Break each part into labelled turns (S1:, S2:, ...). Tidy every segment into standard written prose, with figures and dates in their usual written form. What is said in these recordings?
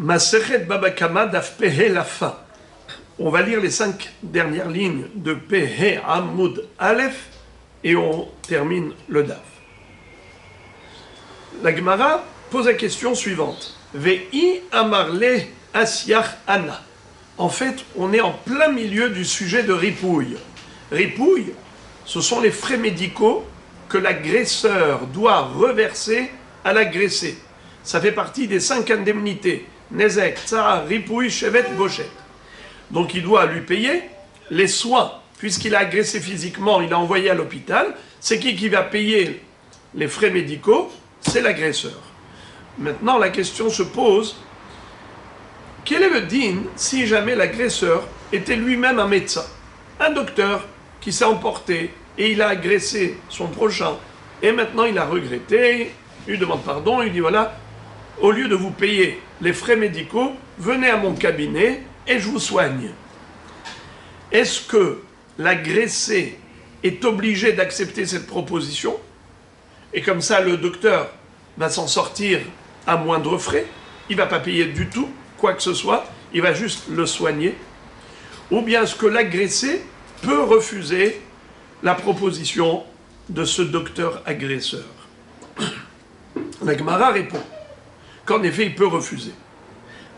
S1: Masechet Baba Kama Daf Pehe la fin. On va lire les 5 dernières lignes de Pehe Amoud Aleph et on termine le Daf. La Gemara pose la question suivante. Ve'i amarle asyach ana. En fait, on est en plein milieu du sujet de ripouille. Ripouille, ce sont les frais médicaux que l'agresseur doit reverser à l'agressé. Ça fait partie des 5 indemnités. Nezek, Tsara, Ripouille, Shevet, Bochet. Donc il doit lui payer les soins. Puisqu'il a agressé physiquement, il a envoyé à l'hôpital. C'est qui va payer les frais médicaux? C'est l'agresseur. Maintenant, la question se pose, quel est le din si jamais l'agresseur était lui-même un médecin, un docteur qui s'est emporté et il a agressé son prochain, et maintenant il a regretté, il lui demande pardon, il dit voilà, au lieu de vous payer les frais médicaux, venez à mon cabinet et je vous soigne. Est-ce que l'agressé est obligé d'accepter cette proposition? Et comme ça, le docteur va s'en sortir à moindre frais, il ne va pas payer du tout, quoi que ce soit, il va juste le soigner. Ou bien est-ce que l'agressé peut refuser la proposition de ce docteur agresseur? La Gemara répond qu'en effet, il peut refuser.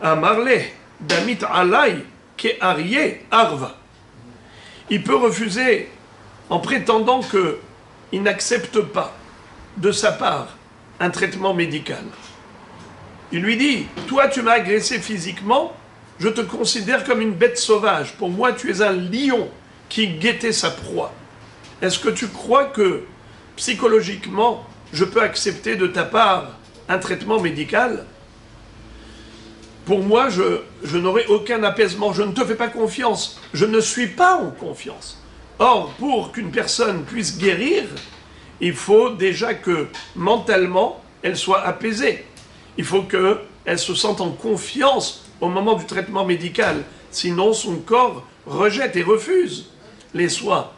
S1: Amarle damit alay ke arié arva. Il peut refuser en prétendant qu'il n'accepte pas de sa part un traitement médical. Il lui dit, toi tu m'as agressé physiquement, je te considère comme une bête sauvage. Pour moi, tu es un lion qui guettait sa proie. Est-ce que tu crois que psychologiquement, je peux accepter de ta part un traitement médical? Pour moi, je n'aurai aucun apaisement. Je ne te fais pas confiance. Je ne suis pas en confiance. Or, pour qu'une personne puisse guérir, il faut déjà que mentalement, elle soit apaisée. Il faut qu'elle se sente en confiance au moment du traitement médical. Sinon, son corps rejette et refuse les soins,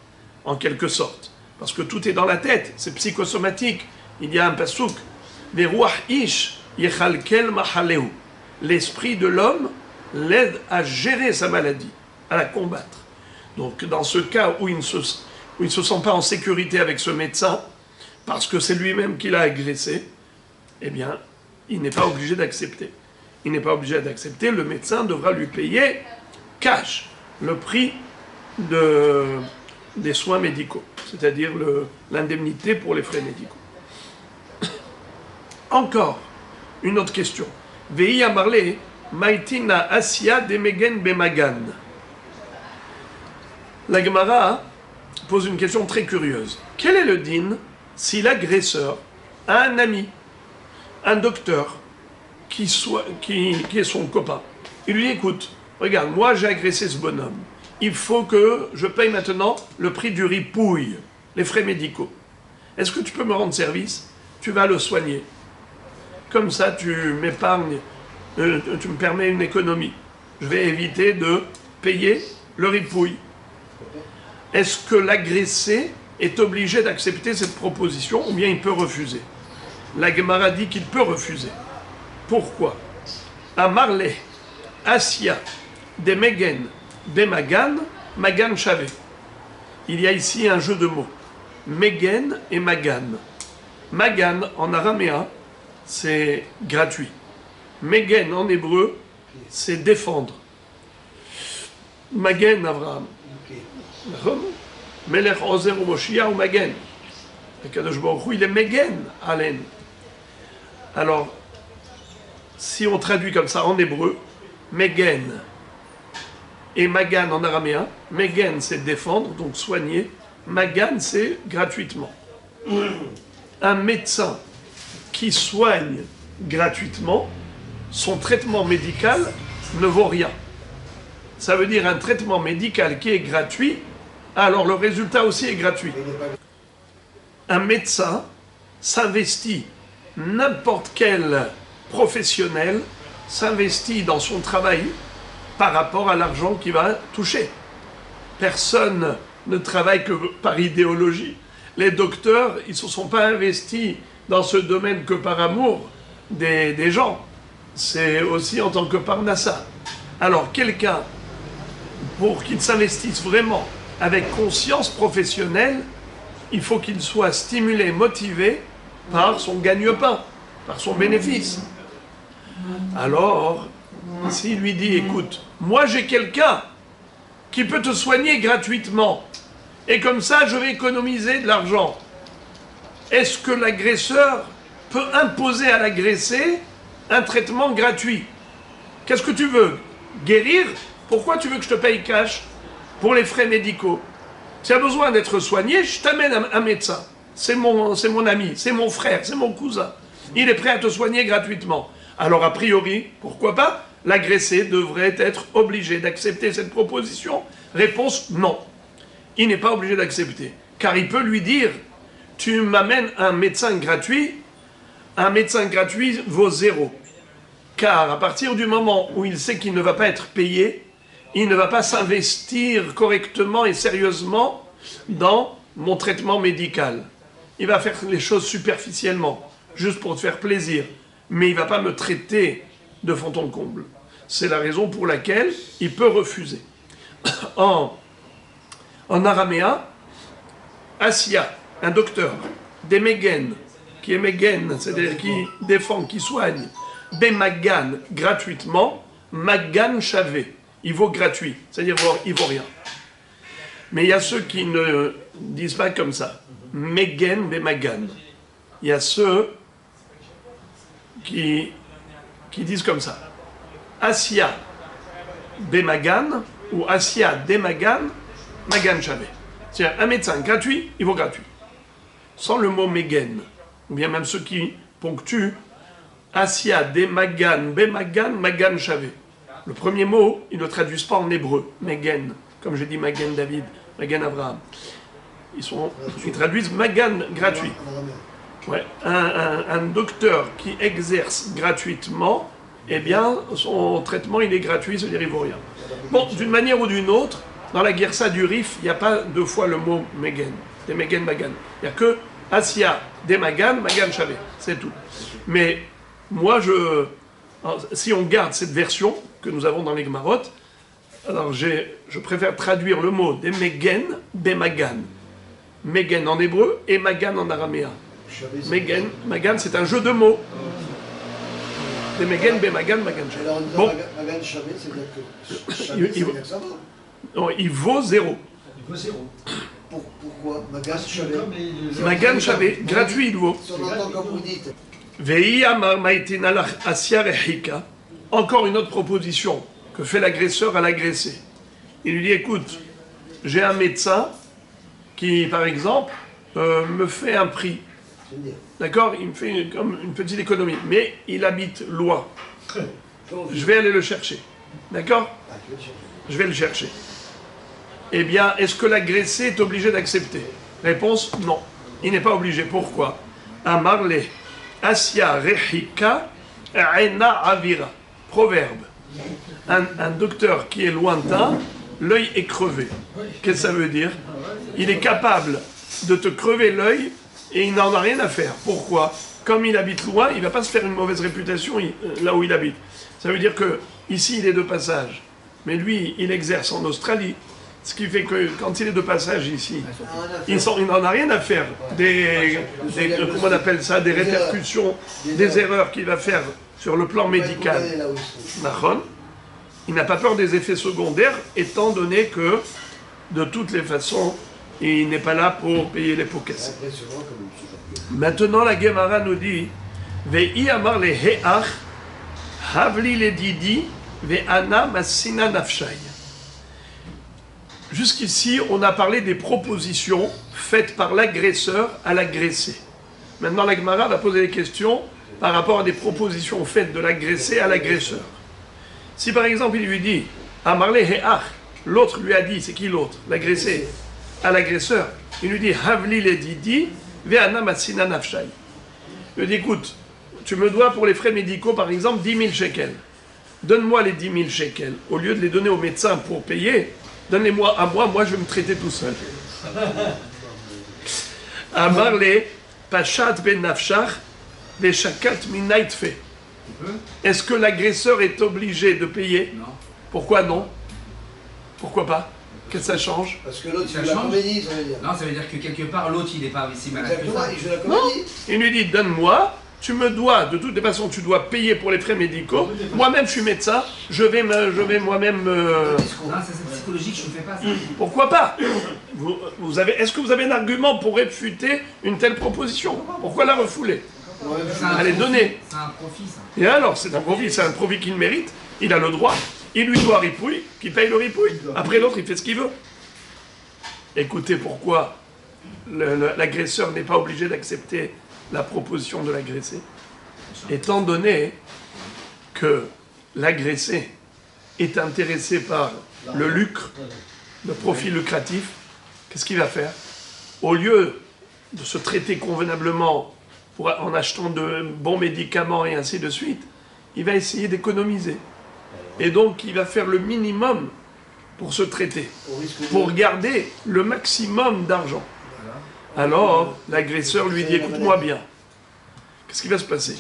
S1: en quelque sorte. Parce que tout est dans la tête, c'est psychosomatique. Il y a un pasouk, « Veruach ish yechalkel mahaleu » l'esprit de l'homme l'aide à gérer sa maladie, à la combattre. Donc, dans ce cas où il ne se sent pas en sécurité avec ce médecin, parce que c'est lui-même qui l'a agressé, eh bien, il n'est pas obligé d'accepter. Il n'est pas obligé d'accepter, le médecin devra lui payer cash le prix des soins médicaux, c'est-à-dire l'indemnité pour les frais médicaux. Encore une autre question. Vei amarle maitina asya demegen bemagan. La Gemara pose une question très curieuse. Quel est le din si l'agresseur a un ami, un docteur, qui est son copain? Il lui dit, écoute, regarde, moi j'ai agressé ce bonhomme. Il faut que je paye maintenant le prix du ripouille, les frais médicaux. Est-ce que tu peux me rendre service? Tu vas le soigner. Comme ça, tu m'épargnes, tu me permets une économie. Je vais éviter de payer le ripouille. Est-ce que l'agressé est obligé d'accepter cette proposition ou bien il peut refuser? La Gemara dit qu'il peut refuser. Pourquoi? Amarle, Asya, de Megen, de Magan, Magan Chavé. Il y a ici un jeu de mots. Megen et Magan. Magan en araméen, c'est gratuit. Megen en hébreu, c'est défendre. Magen Avraham. Melech Ozer ou Moshiach ou Magen. Le Kadosh Baruch Hu, il est Megen Alen. Alors, si on traduit comme ça en hébreu, Megen et Magan en araméen, Megen c'est défendre, donc soigner, Magan c'est gratuitement. Un médecin qui soigne gratuitement, son traitement médical ne vaut rien. Ça veut dire un traitement médical qui est gratuit, alors le résultat aussi est gratuit. Un médecin s'investit, n'importe quel professionnel s'investit dans son travail par rapport à l'argent qu'il va toucher. Personne ne travaille que par idéologie. Les docteurs, ils ne se sont pas investis dans ce domaine que par amour des gens. c'est aussi en tant que parnassa. Alors, quelqu'un, pour qu'il s'investisse vraiment avec conscience professionnelle, il faut qu'il soit stimulé, motivé par son gagne-pain, par son bénéfice. Alors, s'il lui dit, écoute, moi j'ai quelqu'un qui peut te soigner gratuitement, et comme ça je vais économiser de l'argent, est-ce que l'agresseur peut imposer à l'agressé un traitement gratuit? Qu'est-ce que tu veux? Guérir? Pourquoi tu veux que je te paye cash pour les frais médicaux? Si tu as besoin d'être soigné, je t'amène un médecin. C'est mon ami, c'est mon frère, c'est mon cousin. Il est prêt à te soigner gratuitement. Alors a priori, pourquoi pas? L'agressé devrait être obligé d'accepter cette proposition. Réponse, non. Il n'est pas obligé d'accepter. Car il peut lui dire, tu m'amènes un médecin gratuit vaut 0. Car à partir du moment où il sait qu'il ne va pas être payé, il ne va pas s'investir correctement et sérieusement dans mon traitement médical. Il va faire les choses superficiellement, juste pour te faire plaisir. Mais il ne va pas me traiter de fond en comble. C'est la raison pour laquelle il peut refuser. En araméen, Assia, un docteur, des Megen, qui est Megen, c'est-à-dire qui défend, qui soigne, Bemagan, gratuitement, Magan Chavé, il vaut gratuit, c'est-à-dire il vaut rien. Mais il y a ceux qui ne disent pas comme ça, Megen Bemagan. Il y a ceux qui disent comme ça, Assia Bemagan ou Assia Demagan, Magan Chavé. C'est-à-dire un médecin gratuit, il vaut gratuit. Sans le mot Megen, ou bien même ceux qui ponctuent Assia Demagan, Bemagan, Magan Chavé. Le premier mot, ils ne traduisent pas en hébreu, Megen, comme je dis Magen David, Magen Abraham. Ils traduisent Magan gratuit. Ouais, un docteur qui exerce gratuitement, eh bien, son traitement, il est gratuit, c'est-à-dire il vaut rien. Bon, d'une manière ou d'une autre, dans la Guersa du Rif, il n'y a pas deux fois le mot Megen, des Megen Magan. Il n'y a que Assia, des Magan, Magan Chavé, c'est tout. Mais moi, si on garde cette version que nous avons dans les Gemarot, alors je préfère traduire le mot des Megen, des Magan. Megen en hébreu et Magan en araméen. Megen, Magan, c'est un jeu de mots. Des Megen, Bemagan, Magan Chavé.
S2: Alors,
S1: bon.
S2: Magan Chavé, c'est-à-dire que ça va.
S1: Non, il vaut 0.
S3: Il vaut 0.
S2: Pourquoi Magan Chavé?
S1: Magan Chavé, gratuit il vaut.
S2: Si on entend comme vous dites.
S1: Vei amar maitin alach asya rehika. Encore une autre proposition que fait l'agresseur à l'agressé. Il lui dit, écoute, j'ai un médecin qui, par exemple, me fait un prix. D'accord? Il me fait comme une petite économie. Mais il habite loin. Je vais aller le chercher. D'accord? Je vais le chercher. Eh bien, est-ce que l'agressé est obligé d'accepter? Réponse, non. Il n'est pas obligé. Pourquoi? Amarle, asya rehika, aina avira. Proverbe. Un docteur qui est lointain, l'œil est crevé. Qu'est-ce que ça veut dire? Il est capable de te crever l'œil et il n'en a rien à faire. Pourquoi? Comme il habite loin, il ne va pas se faire une mauvaise réputation là où il habite. Ça veut dire que ici il est de passage. Mais lui, il exerce en Australie. Ce qui fait que quand il est de passage ici, il n'en a rien à faire comment on appelle ça, des répercussions, des erreurs qu'il va faire sur le plan médical. Il n'a pas peur des effets secondaires, étant donné que, de toutes les façons, il n'est pas là pour payer les pots cassés. Maintenant, la Gemara nous dit Ve'i amar le he'ach, havli le didi, ve'ana masina nafshay. Jusqu'ici, on a parlé des propositions faites par l'agresseur à l'agressé. Maintenant, la Gemara va poser des questions par rapport à des propositions faites de l'agressé à l'agresseur. Si par exemple, il lui dit Amarle he'ach, l'autre lui a dit, c'est qui l'autre? L'agressé. À l'agresseur, il lui dit Havli le didi, ve'ana masina nafshay. Il lui dit écoute, tu me dois pour les frais médicaux, par exemple, 10 000 shekels. Donne-moi les 10 000 shekels. Au lieu de les donner au médecin pour payer, donne-les-moi à moi je vais me traiter tout seul. Amarle, Pachat ben nafshach, Veshakat minaitfe. Est-ce que l'agresseur est obligé de payer?
S3: Non.
S1: Pourquoi non? Pourquoi pas? Qu'est-ce que ça change?
S2: Parce que l'autre,
S3: Ça
S2: il joue la
S3: change.
S2: comédie, ça veut dire.
S3: Non, ça veut dire que quelque part, l'autre, il n'est pas invisible à la
S2: Exactement, il joue la
S1: Non.
S2: comédie.
S1: Il lui dit, donne-moi, tu me dois, de toutes les façons, tu dois payer pour les frais médicaux. Moi-même, je suis médecin, je vais moi-même...
S2: Discours.
S3: Non, c'est psychologique, je ne fais pas ça.
S1: Pourquoi pas? Est-ce que vous avez un argument pour réfuter une telle proposition? Pourquoi la refouler?
S3: C'est un
S1: Allez,
S3: profit.
S1: donnez.
S3: C'est un profit, ça.
S1: Et alors, c'est un profit qu'il mérite, il a le droit, il lui doit ripouille, qu'il paye le ripouille. Après l'autre, il fait ce qu'il veut. Écoutez pourquoi l'agresseur n'est pas obligé d'accepter la proposition de l'agressé. Étant donné que l'agressé est intéressé par le lucre, le profit lucratif, qu'est-ce qu'il va faire? Au lieu de se traiter convenablement en achetant de bons médicaments et ainsi de suite, il va essayer d'économiser. Et donc, il va faire le minimum pour se traiter,
S2: Au risque de-
S1: pour garder le maximum d'argent. Alors, l'agresseur lui dit, écoute-moi bien. Qu'est-ce qui va se passer?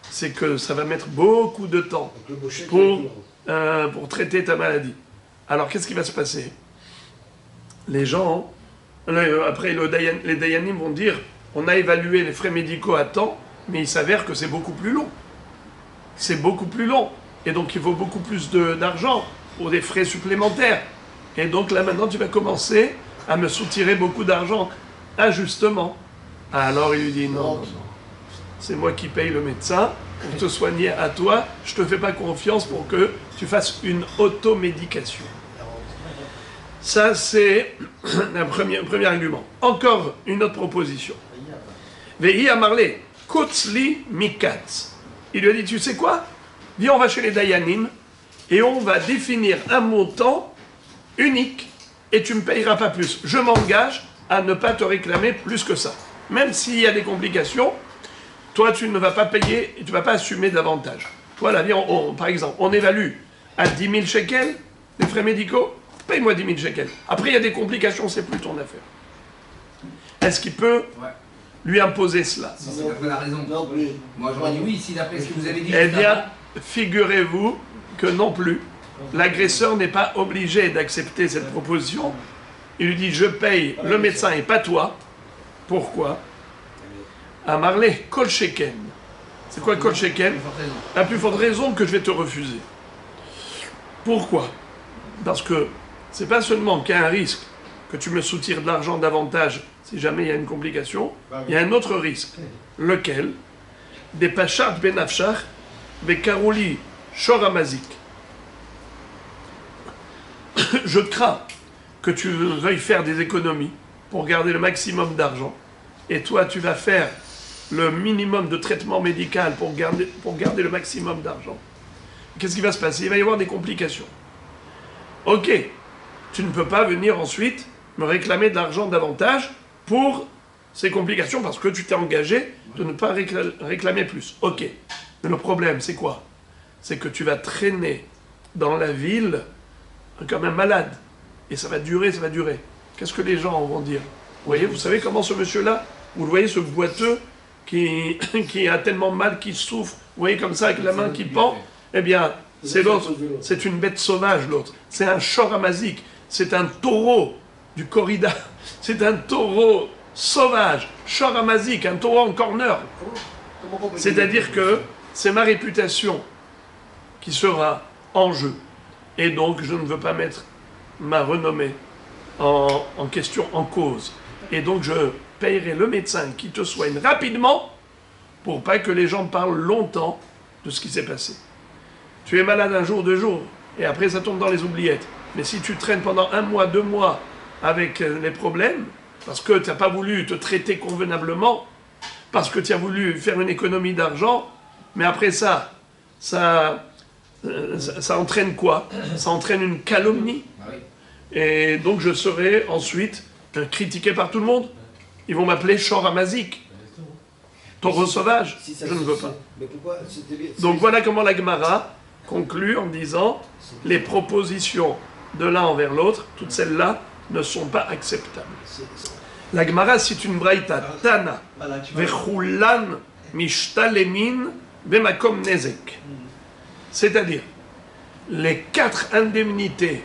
S1: C'est que ça va mettre beaucoup de temps
S2: Donc le boucher,
S1: pour traiter ta maladie. Alors, qu'est-ce qui va se passer? Les gens, après les Dayanim vont dire, on a évalué les frais médicaux à temps, mais il s'avère que c'est beaucoup plus long. C'est beaucoup plus long. Et donc, il faut beaucoup plus d'argent pour des frais supplémentaires. Et donc, là, maintenant, tu vas commencer à me soutirer beaucoup d'argent injustement. Alors, il lui dit, non, non, non. C'est moi qui paye le médecin pour te soigner à toi. Je te fais pas confiance pour que tu fasses une automédication. Ça, c'est un premier argument. Encore une autre proposition. Vehi Amarle, Kotzli Mikatz. Il lui a dit, tu sais quoi? Viens, on va chez les Dayanim et on va définir un montant unique et tu ne me payeras pas plus. Je m'engage à ne pas te réclamer plus que ça. Même s'il y a des complications, toi, tu ne vas pas payer et tu ne vas pas assumer davantage. Voilà, viens, par exemple, on évalue à 10 000 shekels les frais médicaux, paye-moi 10 000 shekels. Après, il y a des complications, c'est plus ton affaire. Est-ce qu'il peut
S3: Ouais.
S1: lui imposer cela?
S3: Si c'est d'après la raison.
S2: Non plus.
S3: Moi, j'aurais dit oui, si d'après ce que vous avez dit.
S1: Eh
S3: juste
S1: bien,
S3: avant.
S1: figurez-vous que non plus. L'agresseur n'est pas obligé d'accepter cette proposition. Il lui dit, je paye le médecin et pas toi. Pourquoi? Amarle, kol sheken. C'est quoi kol sheken?
S3: Forte raison.
S1: La plus forte raison que je vais te refuser. Pourquoi? Parce que c'est pas seulement qu'il y a un risque que tu me soutires de l'argent davantage si jamais il y a une complication, il y a un autre risque. Lequel? Des pachat benafshach, bekaroli shoramazik. Je crains que tu veuilles faire des économies pour garder le maximum d'argent. Et toi, tu vas faire le minimum de traitement médical pour garder le maximum d'argent. Qu'est-ce qui va se passer? Il va y avoir des complications. Ok, tu ne peux pas venir ensuite me réclamer de l'argent davantage pour ces complications parce que tu t'es engagé de ne pas réclamer plus. Ok, mais le problème, c'est quoi? C'est que tu vas traîner dans la ville comme un malade. Et ça va durer, ça va durer. Qu'est-ce que les gens vont dire? Vous voyez, vous savez comment ce monsieur-là, vous le voyez, ce boiteux qui a tellement mal qu'il souffre, vous voyez comme ça avec la main qui pend? Eh bien, c'est l'autre, c'est une bête sauvage l'autre. C'est un choramazik, c'est un taureau du corrida, c'est un taureau sauvage, choramazik, un taureau en corner. C'est-à-dire que c'est ma réputation qui sera en jeu. Et donc, je ne veux pas mettre ma renommée en question, en cause. Et donc, je payerai le médecin qui te soigne rapidement pour pas que les gens parlent longtemps de ce qui s'est passé. Tu es malade un jour, 2 jours, et après ça tombe dans les oubliettes. Mais si tu traînes pendant 1 mois, 2 mois avec les problèmes, parce que tu n'as pas voulu te traiter convenablement, parce que tu as voulu faire une économie d'argent, mais après ça entraîne quoi? Ça entraîne une calomnie.
S3: Ah oui.
S1: Et donc je serai ensuite critiqué par tout le monde. Ils vont m'appeler choramazik, taureau sauvage.
S2: Si ça
S1: Je ne
S2: se
S1: veux
S2: fait.
S1: pas.
S2: Mais pourquoi c'était bien.
S1: Donc voilà comment la Gemara conclut en disant les propositions de l'un envers l'autre, toutes celles-là, ne sont pas acceptables. La Gemara cite une braïta, Tana, Vechulan mishtalemin bemakom nezek. C'est-à-dire, les 4 indemnités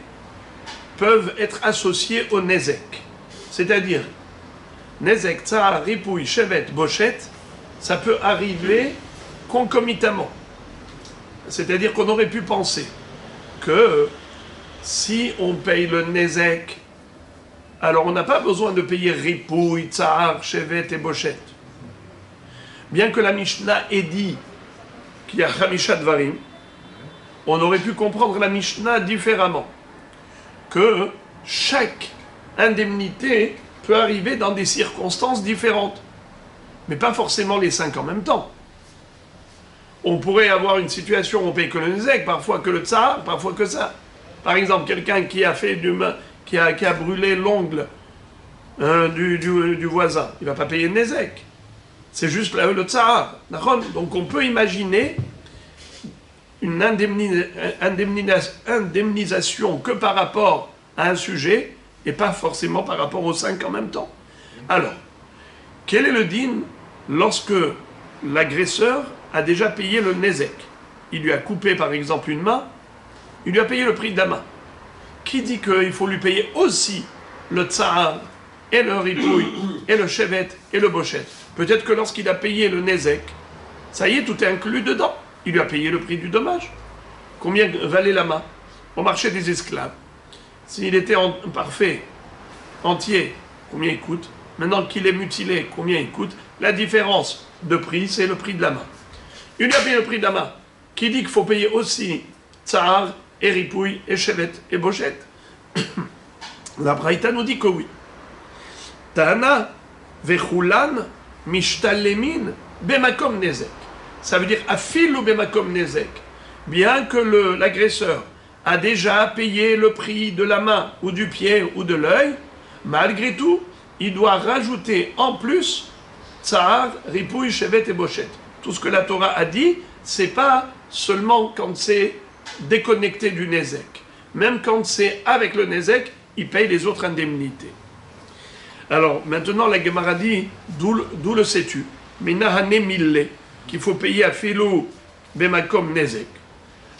S1: peuvent être associées au nezek. C'est-à-dire, nezek, tsar, ripouille, shevet, bochet, ça peut arriver concomitamment. C'est-à-dire qu'on aurait pu penser que si on paye le nezek, alors on n'a pas besoin de payer ripouille, tsar, shevet et bochet. Bien que la Mishnah ait dit qu'il y a Hamisha Dvarim, on aurait pu comprendre la Mishnah différemment. Que chaque indemnité peut arriver dans des circonstances différentes. Mais pas forcément les 5 en même temps. On pourrait avoir une situation où on paye que le nezek, parfois que le tsar, parfois que ça. Par exemple, quelqu'un qui a fait qui a brûlé l'ongle du voisin, il ne va pas payer le nezek. C'est juste le tsar. Donc on peut imaginer une indemnisation que par rapport à un sujet et pas forcément par rapport aux 5 en même temps. Alors, quel est le din lorsque l'agresseur a déjà payé le nezek? Il lui a coupé par exemple une main, il lui a payé le prix de la main. Qui dit qu'il faut lui payer aussi le tsar et le ripouille et le chevet et le bochet? Peut-être que lorsqu'il a payé le nezek, ça y est, tout est inclus dedans. Il lui a payé le prix du dommage. Combien valait la main au marché des esclaves? S'il était parfait, entier, combien il coûte? Maintenant qu'il est mutilé, combien il coûte? La différence de prix, c'est le prix de la main. Il lui a payé le prix de la main. Qui dit qu'il faut payer aussi tsar, et ripouille, et chevet, et bochette? La Braïta nous dit que oui. Tana, vechulan, mishtalemin, bemakom nezek. Ça veut dire afil ou bemakom nezek. Bien que l'agresseur a déjà payé le prix de la main, ou du pied, ou de l'œil, malgré tout, il doit rajouter en plus tsar, ripouille, chevet et bochette. Tout ce que la Torah a dit, c'est pas seulement quand c'est déconnecté du nezek. Même quand c'est avec le nezek, il paye les autres indemnités. Alors, maintenant, la Gemara dit, d'où le sais-tu? Minahane mille, qu'il faut payer à filou bemakom nezek.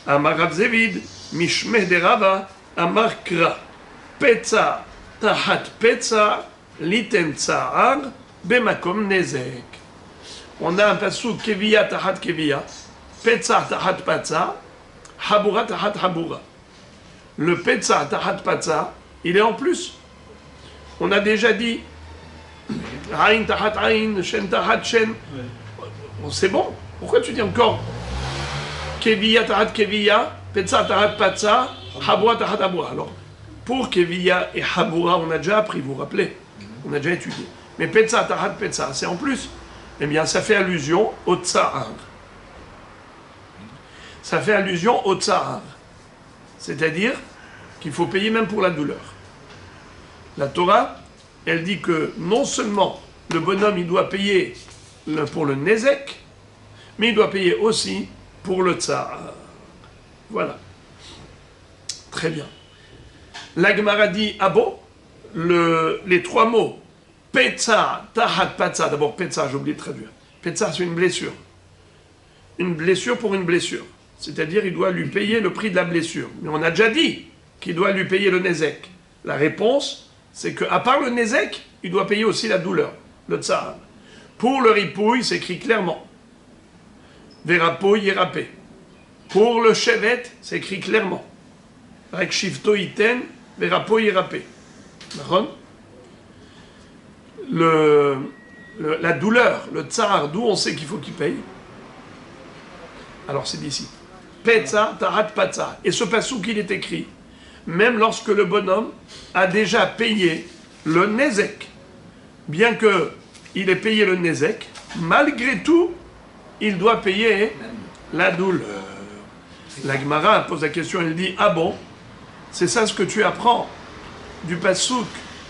S1: Amar Rav Zevid, mishmeh de Rava, amar kra, petza, tahat petza, liten tsar, bemakom nezek. On a un passouk keviya tahat keviya, petza tahat petza, habura tahat habura. Le petza tahat petza, il est en plus. On a déjà dit aïn tahat aïn, shen tahat shen. Bon, c'est bon. Pourquoi tu dis encore keviya tahat keviya, petza tahat petza, habura tahat habura? Alors, pour keviya et habura, on a déjà appris, vous vous rappelez? On a déjà étudié. Mais petza tahat petza, c'est en plus. Eh bien, ça fait allusion au tsar. Ça fait allusion au tsar. C'est-à-dire qu'il faut payer même pour la douleur. La Torah, elle dit que non seulement le bonhomme, il doit payer pour le nezek, mais il doit payer aussi pour le tsar. Voilà. Très bien. La Gemara dit, ah bon, les 3 mots, Petza, tahat patza. D'abord, petza, j'ai oublié de traduire. Petza, c'est une blessure. Une blessure pour une blessure. C'est-à-dire, il doit lui payer le prix de la blessure. Mais on a déjà dit qu'il doit lui payer le nezek. La réponse, c'est qu'à part le nezek, il doit payer aussi la douleur, le tsar. Pour le ripouille, c'est écrit clairement. Verapo yerapé. Pour le chevet, c'est écrit clairement. Rek shifto iten, verapo yerapé. D'accord? La douleur, le tsar, d'où on sait qu'il faut qu'il paye. Alors c'est d'ici. Petza, tahat patza. Et ce passouk, il est écrit, même lorsque le bonhomme a déjà payé le nezek. Bien qu'il ait payé le nezek, malgré tout, il doit payer la douleur. La Gemara pose la question, elle dit, ah bon, c'est ça ce que tu apprends du passouk,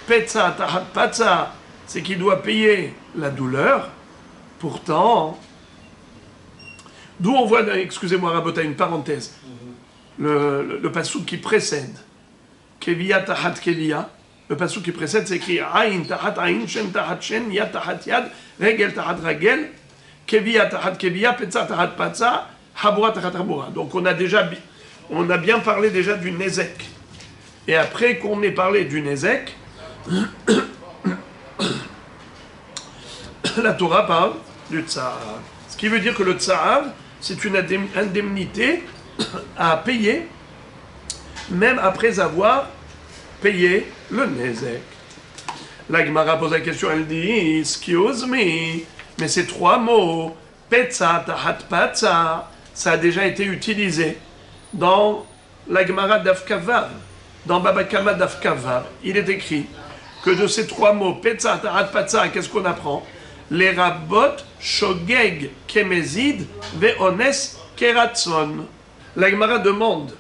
S1: petza, tahat patza, c'est qu'il doit payer la douleur. Pourtant, d'où on voit, excusez-moi Rabota, une parenthèse, le passouk qui précède, Keviya tahat keviya, le passouk qui précède, c'est écrit Aïn tahat aïn, shen tahat shen, yad tahat yad, regel tahat regel, Kevia tahat kevia, petza tahat patza, habura tahat habura. Donc on a bien parlé déjà du nezek. Et après qu'on ait parlé du nezek, la Torah parle du tsar. Ce qui veut dire que le tsar, c'est une indemnité à payer, même après avoir payé le nezek. La Gemara pose la question, elle dit, excuse me, mais ces trois mots, petza, tahat, patza, ça a déjà été utilisé dans la Gemara d'Afkavav, dans Baba Kama d'Afkavav. Il est écrit que de ces trois mots, petza, tahat, patza, qu'est-ce qu'on apprend? Les rabot, shogeg, kemezid, ve'ones, keratson. La Gemara demande,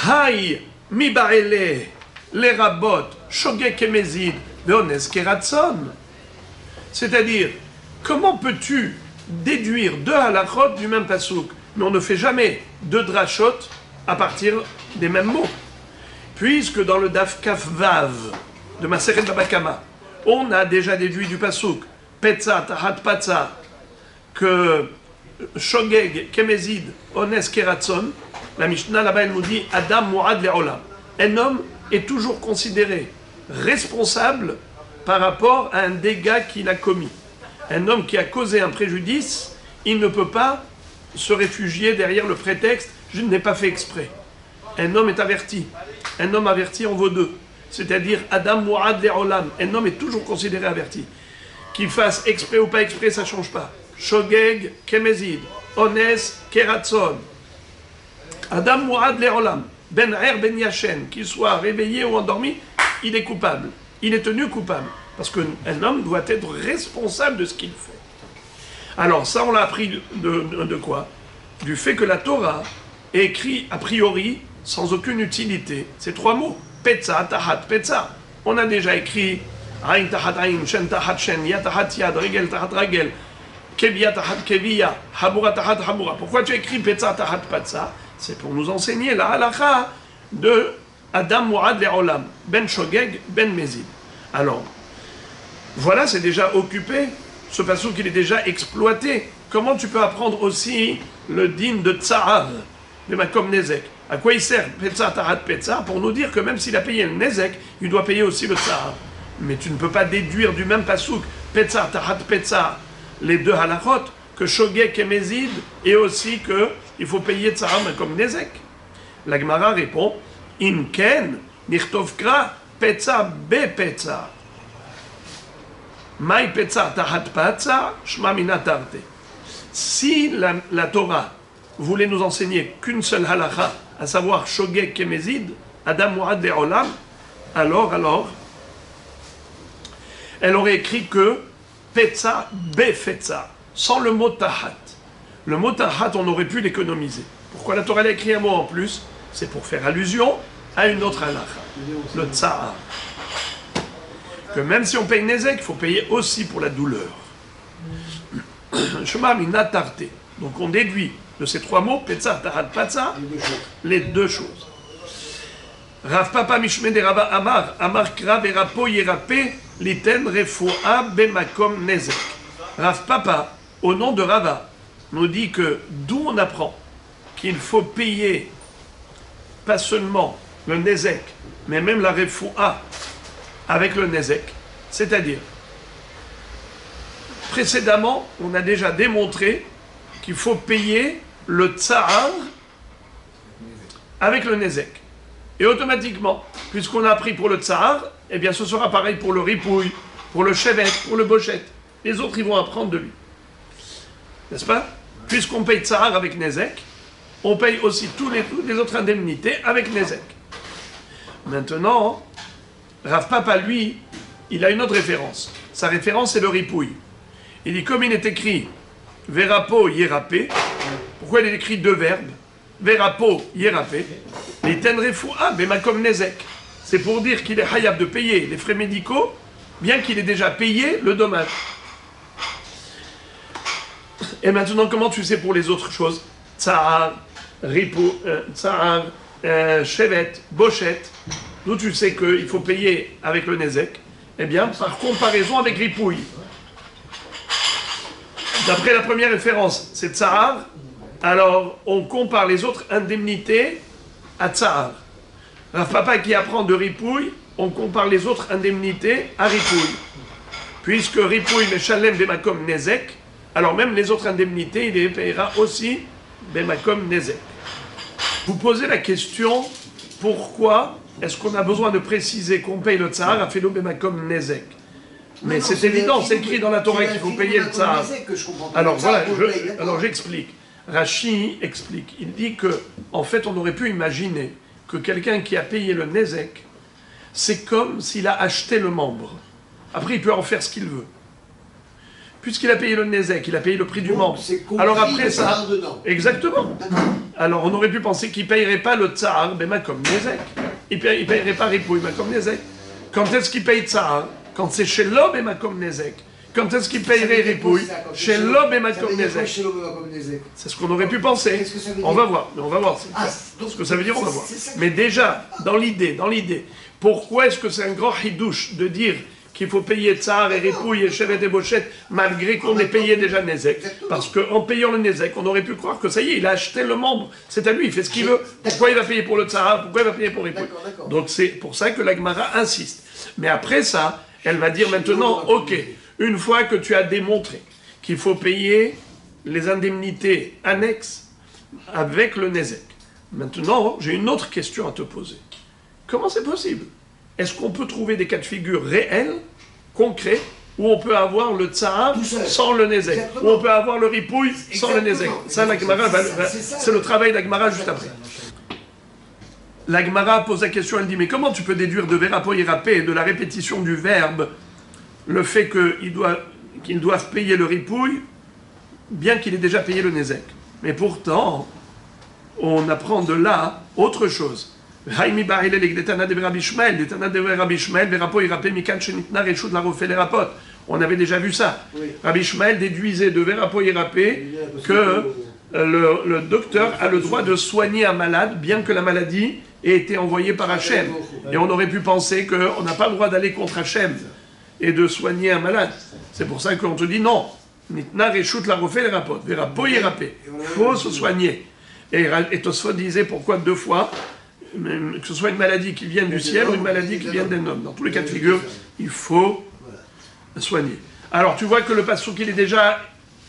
S1: Haï, mi ba'ele, les rabot, shogeg, kemezid, ve'ones, keratson. C'est-à-dire, comment peux-tu déduire deux halachot du même pasouk? Mais on ne fait jamais deux drachot à partir des mêmes mots. Puisque dans le Daf Kaf Vav de Maseret Baba Kama, on a déjà déduit du pasouk Petza, Tahat, Patza, que Shogeg, Kemezid, Ones, Keratson, la Mishnah là-bas elle nous dit Adam Mu'ad Le'olam. Un homme est toujours considéré responsable par rapport à un dégât qu'il a commis. Un homme qui a causé un préjudice, il ne peut pas se réfugier derrière le prétexte « je n'ai pas fait exprès ». Un homme est averti. Un homme averti en vaut deux. C'est-à-dire Adam Mu'ad Le'olam. Un homme est toujours considéré averti. Qu'il fasse exprès ou pas exprès, ça ne change pas. Shogeg, Kemezid, Ones, Keratson. Adam Mu'ad Le'olam. Ben Er, Ben Yashen, qu'il soit réveillé ou endormi, il est coupable. Il est tenu coupable. Parce qu'un homme doit être responsable de ce qu'il fait. Alors ça, on l'a appris de quoi? Du fait que la Torah est écrite a priori sans aucune utilité. Ces trois mots, Petza, Tahat, Petza. On a déjà écrit Ain Tahat Ain, Shen Tahat Shen, Ya Tahat Yad, Regel Tahat Regel, Kevia Tahat Kevia, Habura Tahat Habura. Pourquoi tu as écrit Petza, Tahat, Petza? C'est pour nous enseigner la halakha de Adam Mu'ad Le'olam, Ben Shogeg, Ben Mezid. Alors, voilà, c'est déjà occupé. Ce passouk, il est déjà exploité. Comment tu peux apprendre aussi le din de Tsa'ar, de Makom Nezek? À quoi il sert Petza, Tahat, Petza? Pour nous dire que même s'il a payé le Nezek, il doit payer aussi le Tsa'ar. Mais tu ne peux pas déduire du même passouk, Petza, Tahat, Petza, les deux halachot, que Shogeg et Mezid, et aussi qu'il faut payer Tsa'ar Makom Nezek. La Gemara répond, Inken, Nichtovkra, Petza, Be Petza. Maï Petza Tahat Patza, Shma Minatarte. Si la Torah voulait nous enseigner qu'une seule halakha, à savoir Shogeg Kemezid, Adam Mu'ad Le'olam, alors, elle aurait écrit que Petza Befetza, sans le mot Tahat. Le mot Tahat, on aurait pu l'économiser. Pourquoi la Torah a écrit un mot en plus? C'est pour faire allusion à une autre halakha, le Tsa'ar. Que même si on paye Nezek, il faut payer aussi pour la douleur. Shema Minatarte. Donc on déduit de ces trois mots, Petza, Tahat, Patza, les deux choses. Rav Papa Mishme de Rava Amar, Amar Kra Verapo Yerape, Liten Refoua Bemakom Nezek. Rav Papa, au nom de Rava, nous dit que d'où on apprend qu'il faut payer pas seulement le Nezek, mais même la Refoua avec le Nezek, c'est-à-dire, précédemment, on a déjà démontré qu'il faut payer le Tsa'ar avec le Nezek. Et automatiquement, puisqu'on a appris pour le Tsa'ar, eh bien ce sera pareil pour le Ripouille, pour le Chevet, pour le Bochet. Les autres, ils vont apprendre de lui. N'est-ce pas? Puisqu'on paye Tsa'ar avec Nezek, on paye aussi toutes les autres indemnités avec Nezek. Maintenant, Rav Papa, lui, il a une autre référence. Sa référence, c'est le ripouille. Il dit, comme il est écrit Verapo Yerapé, pourquoi il est écrit deux verbes? Verapo Yerapé, les Tenrefoua Bemakom Nezek. C'est pour dire qu'il est hayab de payer les frais médicaux, bien qu'il ait déjà payé le dommage. Et maintenant, comment tu sais pour les autres choses? Tsa'ar, Ripou, Tsa'ar, Chevet, Bochet. D'où tu sais qu'il faut payer avec le Nezek? Eh bien, par comparaison avec Ripouille. D'après la première référence, c'est tsahar. Alors, on compare les autres indemnités à tsahar. Rav Papa qui apprend de ripouille, on compare les autres indemnités à ripouille. Puisque ripouille meshalem bemakom nezek, alors même les autres indemnités, il les payera aussi bemakom nezek. Vous posez la question, pourquoi est-ce qu'on a besoin de préciser qu'on paye le tsahar à felo bemakom nezek? Mais c'est évident, c'est écrit dans la Torah qu'il faut payer le tsahar. Alors voilà, alors j'explique. Rashi explique, il dit que, en fait, on aurait pu imaginer que quelqu'un qui a payé le nezek, c'est comme s'il a acheté le membre. Après, il peut en faire ce qu'il veut. Puisqu'il a payé le nezek, il a payé le prix du membre. Alors après ça, exactement. Alors on aurait pu penser qu'il ne payerait pas le tsahar, ben comme nezek. Il ne payerait pas ripouille, ben comme nezek. Quand est-ce qu'il paye tsahar? Quand c'est chez l'homme, ben comme nezek. Quand est-ce qu'il payerait ripouille? Chez l'homme, ben comme nezek. C'est ce qu'on aurait pu penser. On va voir, mais on va voir. Ce que ça veut dire, on va voir. Mais déjà, dans l'idée, pourquoi est-ce que c'est un grand hidouche de dire qu'il faut payer tsahar et ripouille et chevet et bochette malgré qu'on ait payé déjà nezek? Parce qu'en payant le nezek, on aurait pu croire que ça y est, il a acheté le membre. C'est à lui, il fait ce qu'il veut. Pourquoi il va payer pour le tsahar? Pourquoi il va payer pour ripouille? Donc c'est pour ça que la Gemara insiste. Mais après ça, elle va dire maintenant, ok, une fois que tu as démontré qu'il faut payer les indemnités annexes avec le nezek, maintenant j'ai une autre question à te poser. Comment c'est possible? Est-ce qu'on peut trouver des cas de figure réels, concrets, où on peut avoir le tsahar sans le nezek, où on peut avoir le ripouille sans le nezek? Ça, la Gemara, c'est le travail de la Gemara juste après. La Gemara pose la question, elle dit, mais comment tu peux déduire de verapo irapé, de la répétition du verbe, le fait qu'ils doivent payer le ripouille, bien qu'il ait déjà payé le nezek? Mais pourtant, on apprend de là autre chose. On avait déjà vu ça. Rabbi Ishmael déduisait de verapo irapé que le docteur a le droit de soigner un malade, bien que la maladie ait été envoyée par Hachem. Et on aurait pu penser qu'on n'a pas le droit d'aller contre Hachem et de soigner un malade. C'est pour ça qu'on te dit non. Nitna reshut la refait les rapports. Verapo irapé. Il faut se soigner. Et Tosfot disait pourquoi deux fois, que ce soit une maladie qui vienne du ciel ou une maladie qui vienne d'un homme. Dans tous les cas de figure, il faut soigner. Alors tu vois que le passouk il est déjà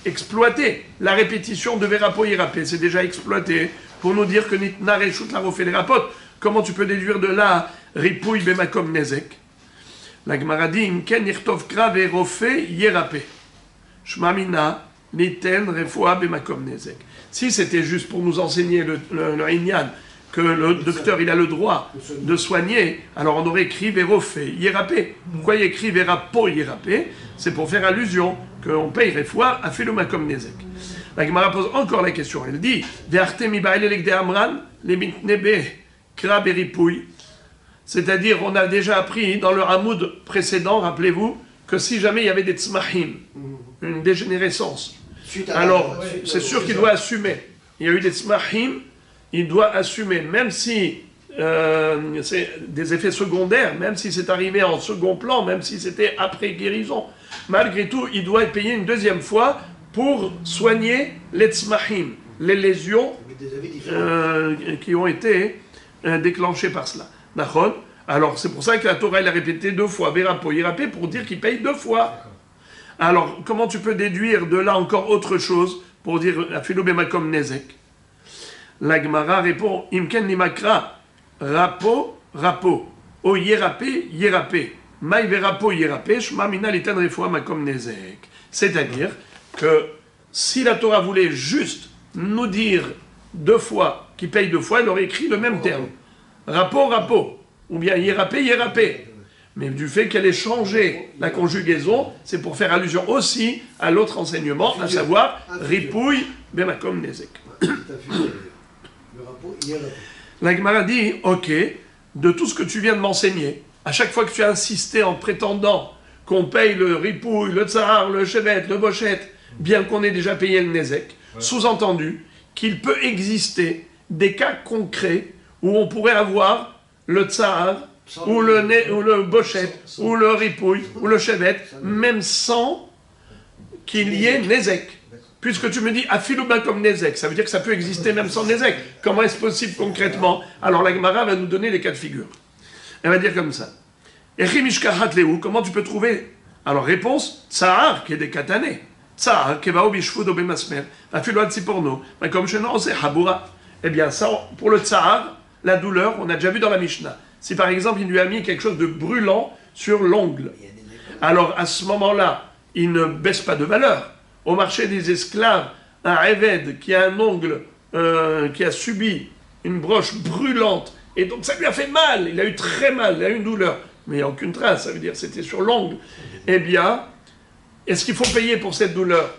S1: exploité. La répétition de verapo irapé, c'est déjà exploité pour nous dire que nitna reshut la refait les rapports. Comment tu peux déduire de là ripouille bemakom nezek? La Gemara dit imken nirtov kra verofé yerapé. Shmamina niten refoa bemakom nezek. Si c'était juste pour nous enseigner le inyan, que le docteur il a le droit de soigner, alors on aurait écrit verofé yerapé. Pourquoi il écrit verapo yerapé? C'est pour faire allusion qu'on paye refoa à filumakom nezek. La Gemara pose encore la question, elle dit ve'arte mi ba'elelek de amran le mitnebe kra beripouille. C'est-à-dire, on a déjà appris dans le Hamoud précédent, rappelez-vous, que si jamais il y avait des tzmahim, une dégénérescence, alors c'est sûr qu'il doit assumer. Il y a eu des tzmahim, il doit assumer, même si c'est des effets secondaires, même si c'est arrivé en second plan, même si c'était après guérison, malgré tout, il doit payer une deuxième fois pour soigner les tzmahim, les lésions qui ont été déclenchées par cela. Alors c'est pour ça que la Torah elle a répété deux fois verapo irapé pour dire qu'il paye deux fois. Alors comment tu peux déduire de là encore autre chose pour dire afilo bemakom nezek? La Gemara répond imken nimakra rapo rapo o yerapé yerapé mai verapo yerapé shma mina litan refoua makom nezek. C'est-à-dire que si la Torah voulait juste nous dire deux fois qu'il paye deux fois, elle aurait écrit le même terme. Rapo, rapo, ou bien yerapé, yerapé. Mais du fait qu'elle ait changé la conjugaison, c'est pour faire allusion aussi à l'autre enseignement, à savoir ripouille, bemakom nezek. La Gemara dit, ok, de tout ce que tu viens de m'enseigner, à chaque fois que tu as insisté en prétendant qu'on paye le ripouille, le tsahar, le chevet, le bochette, bien qu'on ait déjà payé le nezek, sous-entendu qu'il peut exister des cas concrets où on pourrait avoir le tsahar, ou le bochette, ou le ripouille, ou le chevet, même sans qu'il y ait nezek. puisque tu me dis afilouba comme Nézek, ça veut dire que ça peut exister même sans Nézek. Comment est-ce possible concrètement? Alors la Gemara va nous donner les cas de figure. Elle va dire comme ça. Comment tu peux trouver? Alors réponse, Tsahar, qui est des katané. Tsahar, qui va au bishfoud au bemasmer, afilouba tsiporno, comme chez nous, c'est habura. Eh bien, ça, pour le Tsahar, la douleur, on a déjà vu dans la Mishnah. Si par exemple, il lui a mis quelque chose de brûlant sur l'ongle, alors à ce moment-là, il ne baisse pas de valeur. Au marché des esclaves, un Eved qui a un ongle, qui a subi une broche brûlante, et donc ça lui a fait mal, il a eu très mal, il a eu une douleur, mais il n'y a aucune trace, ça veut dire que c'était sur l'ongle. Eh bien, est-ce qu'il faut payer pour cette douleur?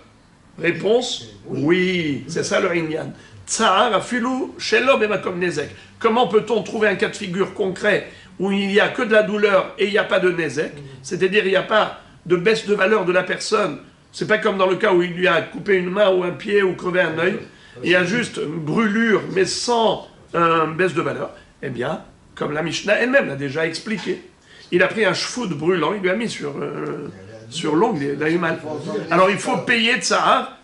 S1: Réponse, oui, c'est ça le Inyan. Tsahar afilou shelo bemakom nezek. Comment peut-on trouver un cas de figure concret où il n'y a que de la douleur et il n'y a pas de nezek? C'est-à-dire il n'y a pas de baisse de valeur de la personne. C'est pas comme dans le cas où il lui a coupé une main ou un pied ou crevé un œil. Il y a juste une brûlure mais sans baisse de valeur. Eh bien, comme la Mishnah elle-même l'a déjà expliqué, il a pris un shfoud brûlant, il lui a mis sur l'ongle, il a eu mal. Alors il faut payer tsahar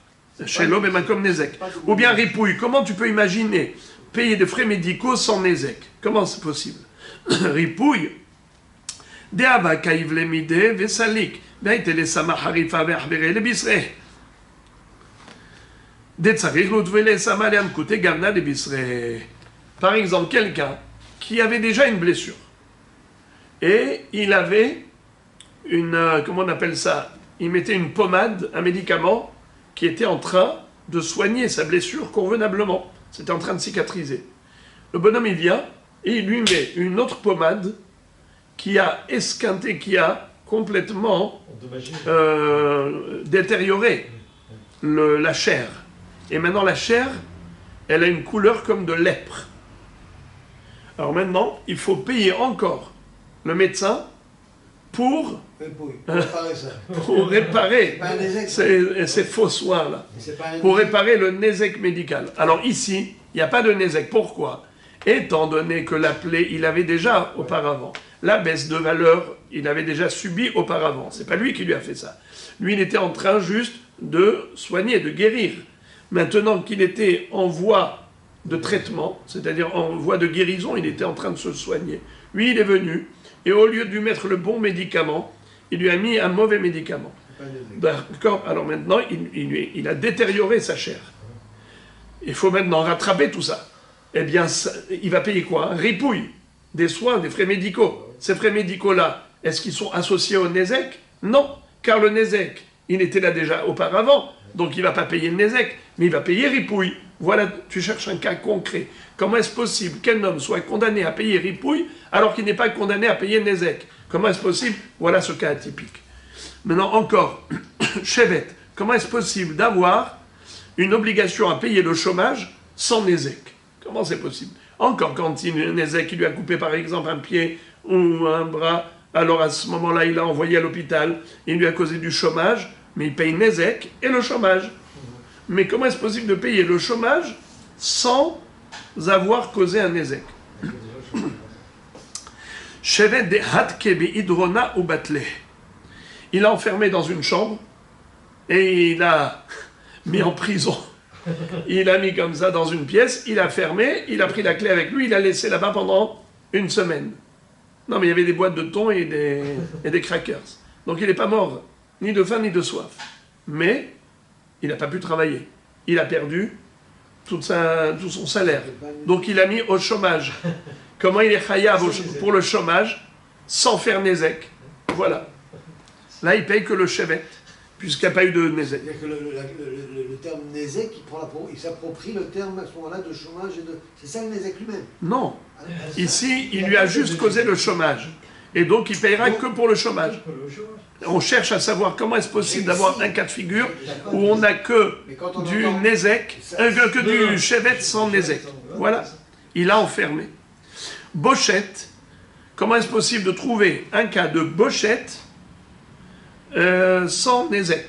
S1: chez l'homme et comme Nézek. Ou bien ripouille. Comment tu peux imaginer payer des frais médicaux sans Nézek? Comment c'est possible? Ripouille. Deava kaïv lemide vesalik. Veite les samaharifa ve'ahbere le bisre. Detzarir l'outvele samalian koute gavna le bisre. Par exemple, quelqu'un qui avait déjà une blessure. Et il avait comment on appelle ça? Il mettait une pommade, un médicament, qui était en train de soigner sa blessure convenablement. C'était en train de cicatriser. Le bonhomme, il vient et il lui met une autre pommade qui a esquinté, qui a complètement détérioré la chair. Et maintenant, la chair, elle a une couleur comme de lèpre. Alors maintenant, il faut payer encore le médecin pour réparer ces faux soins-là, pour réparer le nézek médical. Alors ici, il n'y a pas de nézek. Pourquoi? Étant donné que la plaie, il avait déjà auparavant. La baisse de valeur, il avait déjà subi auparavant. C'est pas lui qui lui a fait ça. Lui, il était en train juste de soigner, de guérir. Maintenant qu'il était en voie de traitement, c'est-à-dire en voie de guérison, il était en train de se soigner. Lui, il est venu, et au lieu de lui mettre le bon médicament, il lui a mis un mauvais médicament. D'accord? Alors maintenant, il a détérioré sa chair. Il faut maintenant rattraper tout ça. Eh bien, il va payer quoi? Un ripouille, des soins, des frais médicaux. Ces frais médicaux-là, est-ce qu'ils sont associés au Nézek? Non, car le Nézek, il était là déjà auparavant, donc il ne va pas payer le Nézek, mais il va payer ripouille. Voilà, tu cherches un cas concret. Comment est-ce possible qu'un homme soit condamné à payer ripouille alors qu'il n'est pas condamné à payer Nézek? Comment est-ce possible? Voilà ce cas atypique. Maintenant encore, Chevet, comment est-ce possible d'avoir une obligation à payer le chômage sans Nézek? Comment c'est possible? Encore quand Nézek lui a coupé par exemple un pied ou un bras, alors à ce moment-là il l'a envoyé à l'hôpital, il lui a causé du chômage, mais il paye Nézek et le chômage. Mais comment est-ce possible de payer le chômage sans avoir causé un Nézek? Il l'a enfermé dans une chambre et il l'a mis en prison. Il l'a mis comme ça dans une pièce, il a fermé, il a pris la clé avec lui, il l'a laissé là-bas pendant une semaine. Non, mais il y avait des boîtes de thon et des crackers. Donc il n'est pas mort, ni de faim ni de soif. Mais il n'a pas pu travailler. Il a perdu tout son salaire. Donc il a mis au chômage. Comment il est chayav pour le chômage sans faire Nézek? Voilà. Là, il paye que le chevet, puisqu'il n'y a pas eu de Nézek.
S2: C'est-à-dire que le terme Nézek, il s'approprie le terme à ce moment-là de chômage et de... C'est ça le Nézek lui-même?
S1: Non. Ici, il lui a juste causé le chômage. Et donc, il payera que pour le chômage. On cherche à savoir comment est-ce possible d'avoir un cas de figure où on n'a que du Nézek, que du chevet sans Nézek. Voilà. Il a enfermé. Bochette. Comment est-ce possible de trouver un cas de bochette sans Nézek?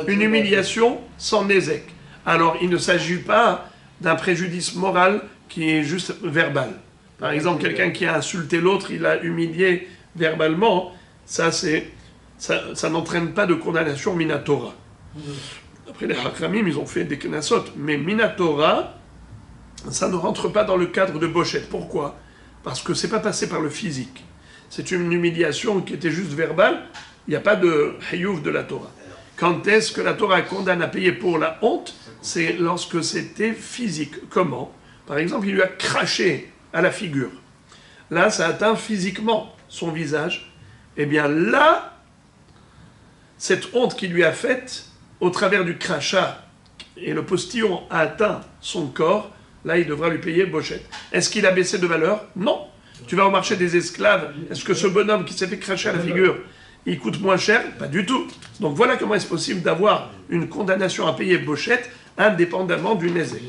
S1: Une humiliation sans Nézek. Alors, il ne s'agit pas d'un préjudice moral qui est juste verbal. Par exemple, quelqu'un qui a insulté l'autre, il l'a humilié verbalement, ça n'entraîne pas de condamnation minatora. Après les Hakramim, ils ont fait des Knassot. Mais Minatora, ça ne rentre pas dans le cadre de Bochette. Pourquoi? Parce que c'est pas passé par le physique. C'est une humiliation qui était juste verbale. Il n'y a pas de Hayouf de la Torah. Quand est-ce que la Torah condamne à payer pour la honte? C'est lorsque c'était physique. Comment? Par exemple, il lui a craché à la figure. Là, ça atteint physiquement son visage. Eh bien là, cette honte qu'il lui a faite, au travers du crachat, et le postillon a atteint son corps, là, il devra lui payer Bochette. Est-ce qu'il a baissé de valeur? Non. Tu vas au marché des esclaves, est-ce que ce bonhomme qui s'est fait cracher à la figure, il coûte moins cher? Pas du tout. Donc voilà comment est-ce possible d'avoir une condamnation à payer Bochette indépendamment du Nézek.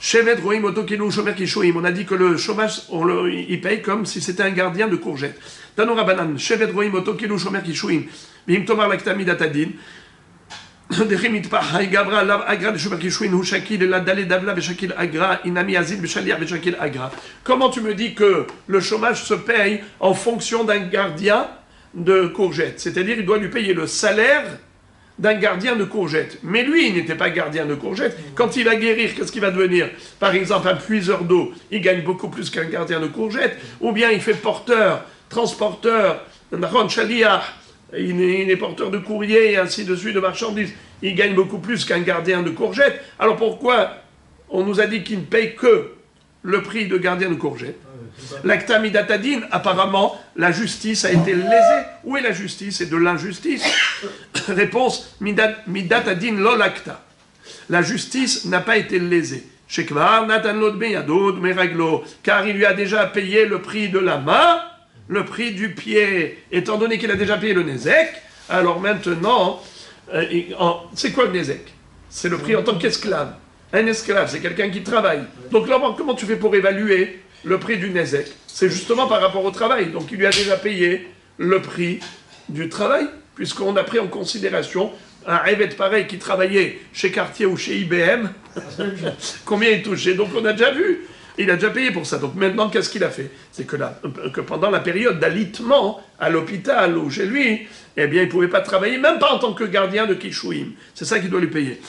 S1: Shevet roim otokelu shomer kishuim. On a dit que le chômage, il paye comme si c'était un gardien de courgettes. Tano Rabanan, Shevet roim otokelu shomer kishuim. Vim tomar laktami datadin. דכי מטפח, גברה עליו אגרה דשובר קישואין הוא שקיל אלא דלת דבלה ושקיל אגרה אינמי אזיל בשליח ושקיל אגרה. Comment tu me dis que le chômage se paye en fonction d'un gardien de courgettes? C'est-à-dire il doit lui payer le salaire d'un gardien de courgettes. Mais lui, il n'était pas gardien de courgettes. Quand il va guérir, qu'est-ce qu'il va devenir? Par exemple, un puiseur d'eau, il gagne beaucoup plus qu'un gardien de courgettes. Ou bien il fait porteur, transporteur, un shaliach, il est porteur de courrier et ainsi de suite, de marchandises. Il gagne beaucoup plus qu'un gardien de courgettes. Alors pourquoi on nous a dit qu'il ne paye que le prix de gardien de courgettes? L'acta midatadin, apparemment, la justice a été lésée. Où est la justice? C'est de l'injustice. Réponse, midatadin lo l'acta. La justice n'a pas été lésée. Car il lui a déjà payé le prix de la main, le prix du pied. Étant donné qu'il a déjà payé le Nézek, alors maintenant, c'est quoi le Nézek? C'est le prix en tant qu'esclave. Un esclave, c'est quelqu'un qui travaille. Donc là, comment tu fais pour évaluer le prix du Nézek? C'est justement par rapport au travail. Donc il lui a déjà payé le prix du travail, puisqu'on a pris en considération un rêvet pareil qui travaillait chez Cartier ou chez IBM, combien il touchait. Donc on a déjà vu. Il a déjà payé pour ça. Donc maintenant, qu'est-ce qu'il a fait? C'est que pendant la période d'alitement à l'hôpital ou chez lui, eh bien, il ne pouvait pas travailler, même pas en tant que gardien de Kishouim. C'est ça qu'il doit lui payer.